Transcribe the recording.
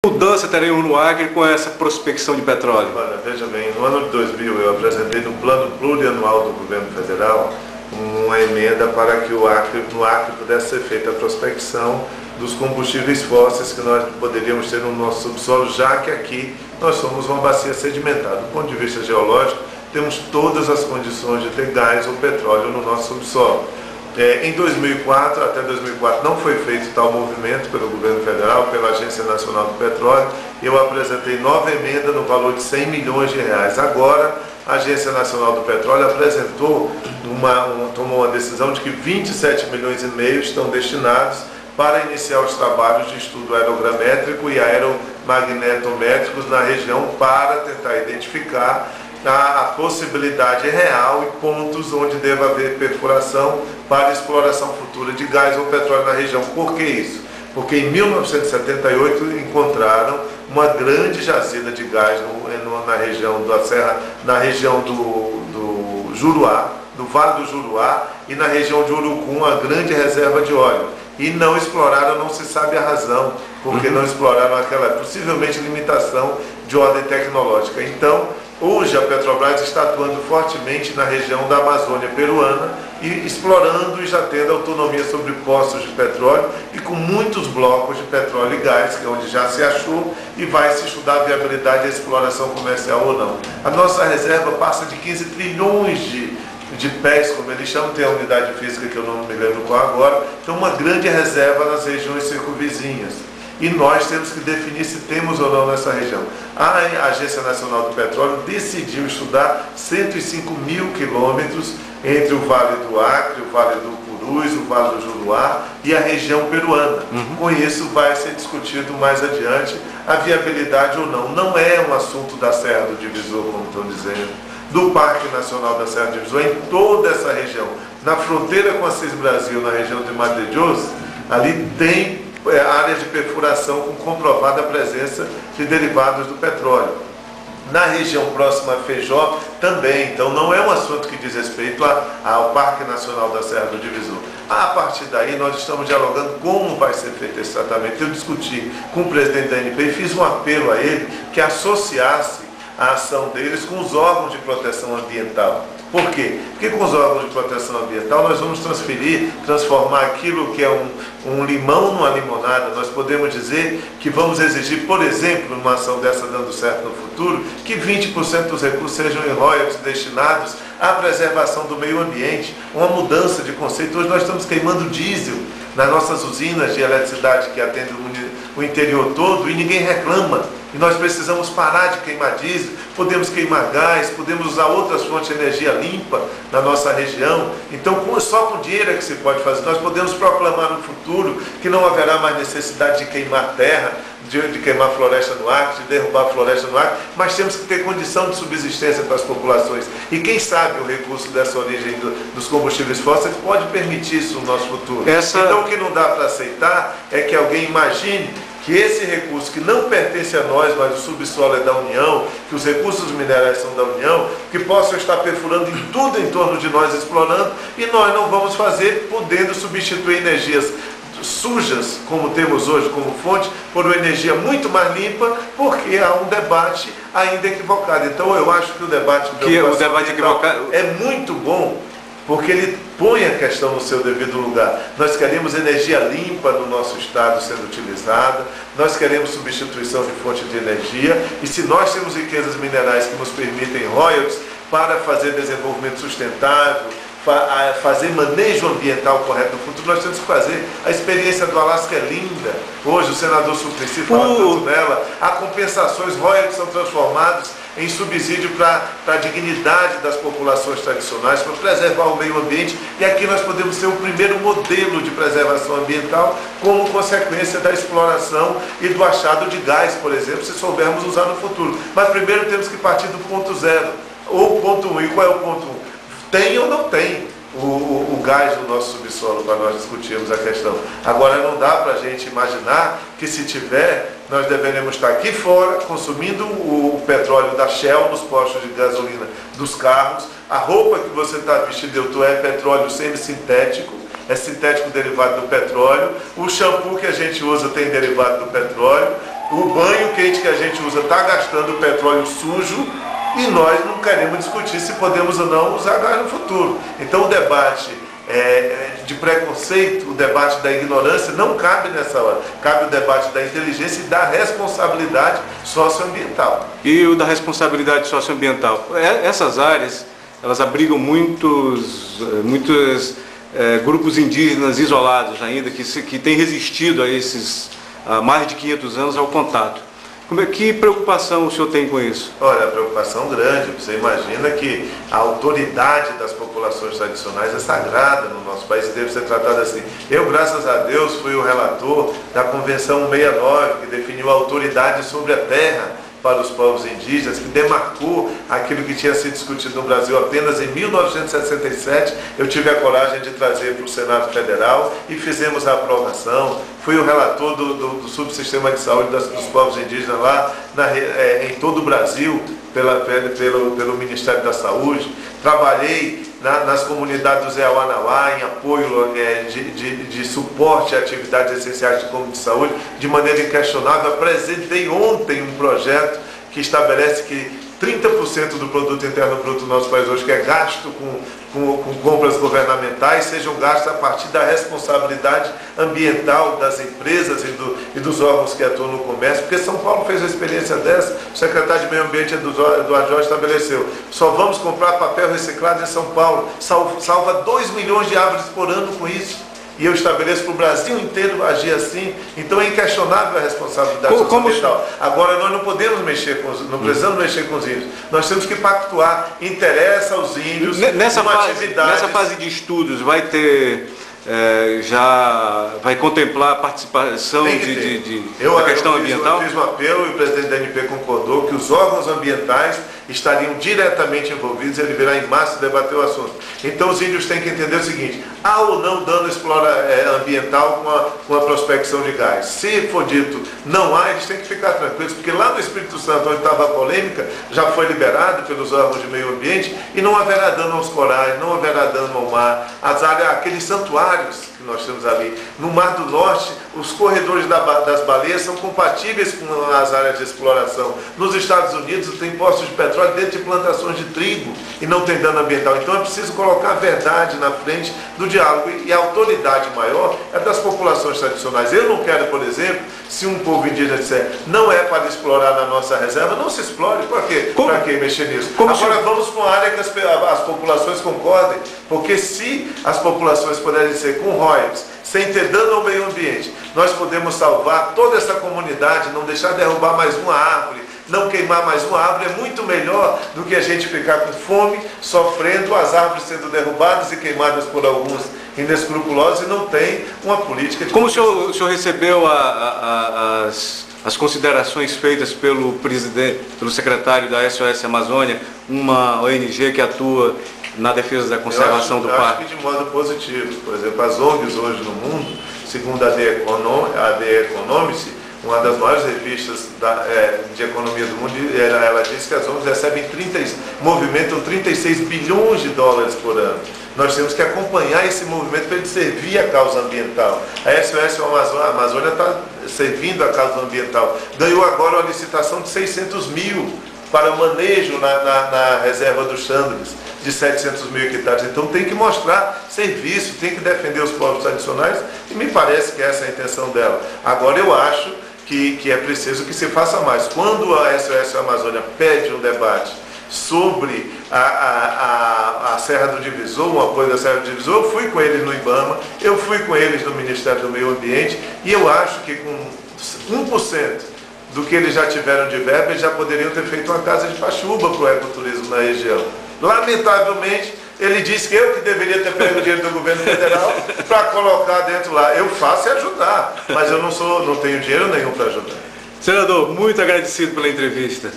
Mudança teremos no Acre com essa prospecção de petróleo? Olha, veja bem, no ano de 2000 eu apresentei no plano plurianual do governo federal uma emenda para que no Acre pudesse ser feita a prospecção dos combustíveis fósseis que nós poderíamos ter no nosso subsolo, já que aqui nós somos uma bacia sedimentada. Do ponto de vista geológico, temos todas as condições de ter gás ou petróleo no nosso subsolo. Em 2004, até 2004, não foi feito tal movimento pelo governo federal, pela Agência Nacional do Petróleo. Eu apresentei nova emenda no valor de 100 milhões de reais. Agora, a Agência Nacional do Petróleo tomou uma decisão de que 27 milhões e meio estão destinados para iniciar os trabalhos de estudo aerogramétrico e aeromagnetométricos na região para tentar identificar a possibilidade real e pontos onde deva haver perfuração para exploração futura de gás ou petróleo na região. Por que isso? Porque em 1978 encontraram uma grande jazida de gás na região da Serra, na região do Juruá, do Vale do Juruá, e na região de Urucum, uma grande reserva de óleo. E não exploraram, não se sabe a razão, porque não exploraram aquela, possivelmente, limitação de ordem tecnológica. Então, hoje a Petrobras está atuando fortemente na região da Amazônia peruana e explorando e já tendo autonomia sobre poços de petróleo e com muitos blocos de petróleo e gás, que é onde já se achou, e vai se estudar a viabilidade da exploração comercial ou não. A nossa reserva passa de 15 trilhões de pés, como eles chamam, tem a unidade física que eu não me lembro qual agora, então uma grande reserva nas regiões circunvizinhas. E nós temos que definir se temos ou não nessa região. A Agência Nacional do Petróleo decidiu estudar 105 mil quilômetros entre o Vale do Acre, o Vale do Purus, o Vale do Juruá e a região peruana. Com isso vai ser discutido mais adiante a viabilidade ou não. Não é um assunto da Serra do Divisor, como estão dizendo, do Parque Nacional da Serra do Divisor, em toda essa região. Na fronteira com a CIS Brasil, na região de Madre Deus, ali tem áreas de perfuração com comprovada presença de derivados do petróleo. Na região próxima a Feijó também, então não é um assunto que diz respeito ao Parque Nacional da Serra do Divisor. A partir daí nós estamos dialogando como vai ser feito esse tratamento. Eu discuti com o presidente da ANP e fiz um apelo a ele que associasse a ação deles com os órgãos de proteção ambiental. Por quê? Porque com os órgãos de proteção ambiental nós vamos transformar aquilo que é um limão numa limonada. Nós podemos dizer que vamos exigir, por exemplo, numa ação dessa dando certo no futuro, que 20% dos recursos sejam em royalties destinados à preservação do meio ambiente. Uma mudança de conceito. Hoje nós estamos queimando diesel nas nossas usinas de eletricidade que atendem o interior todo e ninguém reclama. E nós precisamos parar de queimar diesel, podemos queimar gás, podemos usar outras fontes de energia limpa na nossa região. Então, só com dinheiro é que se pode fazer. Nós podemos proclamar no futuro que não haverá mais necessidade de queimar terra, de queimar floresta no Acre, de derrubar floresta no Acre, mas temos que ter condição de subsistência para as populações. E quem sabe o recurso dessa origem dos combustíveis fósseis pode permitir isso no nosso futuro. Então, o que não dá para aceitar é que alguém imagine que esse recurso que não pertence a nós, mas o subsolo é da União, que os recursos minerais são da União, que possam estar perfurando em tudo em torno de nós, explorando, e nós não vamos fazer, podendo substituir energias sujas, como temos hoje como fonte, por uma energia muito mais limpa, porque há um debate ainda equivocado. Então eu acho que o debate equivocado é muito bom, porque ele põe a questão no seu devido lugar. Nós queremos energia limpa no nosso estado sendo utilizada, nós queremos substituição de fonte de energia, e se nós temos riquezas minerais que nos permitem royalties para fazer desenvolvimento sustentável, fazer manejo ambiental correto no futuro, nós temos que fazer. A experiência do Alasca é linda. Hoje o senador Suplicy fala tanto nela. Há compensações, royalties são transformados em subsídio para a dignidade das populações tradicionais, para preservar o meio ambiente, e aqui nós podemos ser o primeiro modelo de preservação ambiental como consequência da exploração e do achado de gás, por exemplo, se soubermos usar no futuro. Mas primeiro temos que partir do ponto zero, ou ponto 1. E qual é o ponto 1? Tem ou não tem o gás no nosso subsolo para nós discutirmos a questão. Agora não dá para a gente imaginar que se tiver, nós deveremos estar aqui fora consumindo o petróleo da Shell nos postos de gasolina dos carros. A roupa que você está vestindo é petróleo semi-sintético, é sintético derivado do petróleo. O shampoo que a gente usa tem derivado do petróleo. o banho quente que a gente usa está gastando petróleo sujo e nós não queremos discutir se podemos ou não usar gás no futuro. Então o debate de preconceito, o debate da ignorância não cabe nessa hora. Cabe o debate da inteligência e da responsabilidade socioambiental. E o da responsabilidade socioambiental. Essas áreas, elas abrigam muitos grupos indígenas isolados ainda, que têm resistido a esses mais de 500 anos ao contato. Que preocupação o senhor tem com isso? Olha, a preocupação grande. Você imagina que a autoridade das populações tradicionais é sagrada no nosso país e deve ser tratada assim. Eu, graças a Deus, fui o relator da Convenção 169, que definiu a autoridade sobre a terra para os povos indígenas, que demarcou aquilo que tinha sido discutido no Brasil apenas em 1967. Eu tive a coragem de trazer para o Senado Federal e fizemos a aprovação. Fui o relator do subsistema de saúde dos povos indígenas lá em todo o Brasil, pelo Ministério da Saúde. Trabalhei nas comunidades do Zé Uanauá em apoio de suporte a atividades essenciais de saúde, de maneira inquestionável. Apresentei ontem um projeto que estabelece que 30% do produto interno bruto do nosso país hoje, que é gasto com compras governamentais, sejam gastos a partir da responsabilidade ambiental das empresas e dos órgãos que atuam no comércio, porque São Paulo fez uma experiência dessa. O secretário de Meio Ambiente, Eduardo Jorge, estabeleceu: só vamos comprar papel reciclado em São Paulo, salva 2 milhões de árvores por ano com isso. E eu estabeleço para o Brasil inteiro agir assim. Então é inquestionável a responsabilidade social. Agora nós não podemos mexer não precisamos mexer com os índios. Nós temos que pactuar. Interessa aos índios nessa fase de estudos vai ter já vai contemplar a participação da questão ambiental? Eu fiz um apelo e o presidente da ANP concordou que os órgãos ambientais estariam diretamente envolvidos. Ele virá em março debater o assunto. Então os índios têm que entender o seguinte: há ou não dano ambiental com a prospecção de gás? Se for dito não há, eles têm que ficar tranquilos, porque lá no Espírito Santo, onde estava a polêmica, já foi liberado pelos órgãos de meio ambiente e não haverá dano aos corais, não haverá dano ao mar. Aqueles santuários que nós temos ali no Mar do Norte, os corredores das baleias são compatíveis com as áreas de exploração. Nos Estados Unidos tem postos de petróleo dentro de plantações de trigo e não tem dano ambiental. Então é preciso colocar a verdade na frente do diálogo, e a autoridade maior é das populações tradicionais. Eu não quero, por exemplo, se um povo indígena disser não é para explorar na nossa reserva, não se explore. Para quê? Para que mexer nisso? Agora vamos para uma área que as populações concordem, porque se as populações puderem ser com royalties, sem ter dano ao meio ambiente, nós podemos salvar toda essa comunidade, não deixar derrubar mais uma árvore, não queimar mais uma árvore. É muito melhor do que a gente ficar com fome, sofrendo, as árvores sendo derrubadas e queimadas por alguns inescrupulosos, e não tem uma política de... Como o senhor recebeu as considerações feitas pelo secretário da SOS Amazônia, uma ONG que atua na defesa da conservação do parque? Eu acho que de modo positivo. Por exemplo, as ONGs hoje no mundo, segundo a The Economist, uma das maiores revistas de economia do mundo, ela diz que as ONGs movimentam 36 bilhões de dólares por ano. Nós temos que acompanhar esse movimento para ele servir a causa ambiental. A SOS Amazônia está servindo a causa ambiental. Ganhou agora uma licitação de 600 mil para o manejo na reserva dos Xandres, de 700 mil hectares. Então tem que mostrar serviço, tem que defender os povos tradicionais, e me parece que essa é a intenção dela. Agora eu acho que é preciso que se faça mais. Quando a SOS Amazônia pede um debate sobre a Serra do Divisor, um apoio da Serra do Divisor, eu fui com eles no IBAMA, eu fui com eles no Ministério do Meio Ambiente, e eu acho que com 1% do que eles já tiveram de verba, eles já poderiam ter feito uma casa de pachuba para o ecoturismo na região. Lamentavelmente, ele disse que eu que deveria ter pego o dinheiro do governo federal para colocar dentro lá. Eu faço e ajudar, mas eu não tenho dinheiro nenhum para ajudar. Senador, muito agradecido pela entrevista.